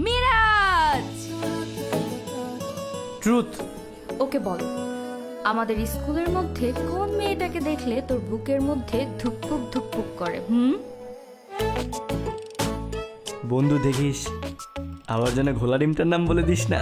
Miraj. Truth. ওকে বল, আমাদের স্কুলের মধ্যে কোন মেয়েটাকে দেখলে তোর বুকের মধ্যে ধুকপুক ধুকপুক করে? বন্ধু দেখিস, আবার যেন ঘোলা ডিমটার নাম বলে দিস না।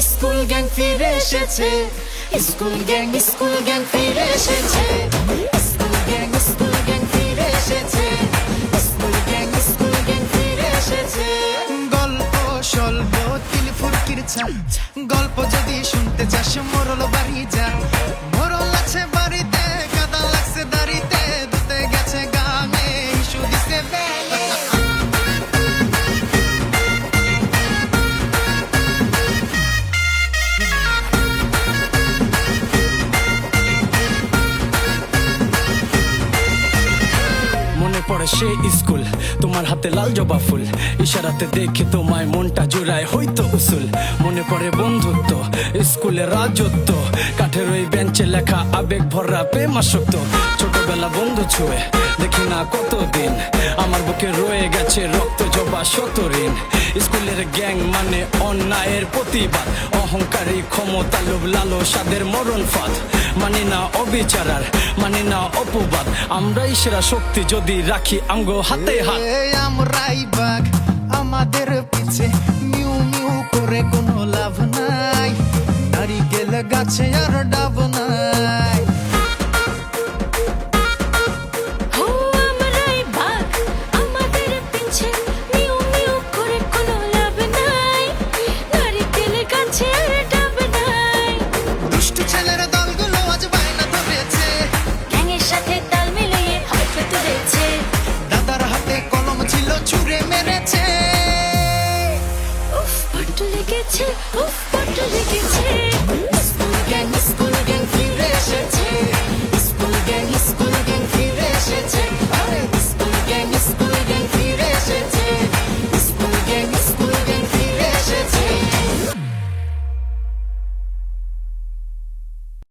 স্কুল গ্যাং ফিরে এসেছে, স্কুল গ্যাং ফিরে এসেছে, স্কুল গ্যাং ফিরে এসেছে, স্কুল গ্যাং ফিরে এসেছে। গল্প স্বল্প তিল ফুরকির ছাপ, গল্প যদি শুনতে চাস মোরল বাড়ি যা। মোরল আছে বাড়িতে, কাদা লাগছে দাড়িতে, ধুতে গেছে গাঙে, ইস্যু দিছে বেলে। পড়ে সে স্কুল, তোমার হাতে লাল জবা ফুল, ইশারাতে দেখে তোমায় মনটা জোড়ায় হইতো উসুল। মনে পড়ে বন্ধুত্ব, স্কুলের রাজত্ব, কাঠের ওই বেঞ্চে লেখা আবেগ ভরা প্রেমাসক্ত। ছোটবেলা বন্ধু ছুঁয়ে দেখি না কতদিন, আমার বুকে রয়ে গেছে রক্ত জবা শত ঋণ। স্কুলের গ্যাং মানে অন্যায়ের প্রতিবাদ, অহংকারী ক্ষমতা লোভ লালসাদের মরণ ফাঁদ। মানি না অবিচারার, মানি না অপবাদ, আমরাই সেরা শক্তি যদি রাখি আমগো হাতে হাত। আমরাই বাঘ, আমাদের পিছে মিউ মিউ করে কোনো লাভ নাই, নারিকেল গাছে আর ডাব নাই।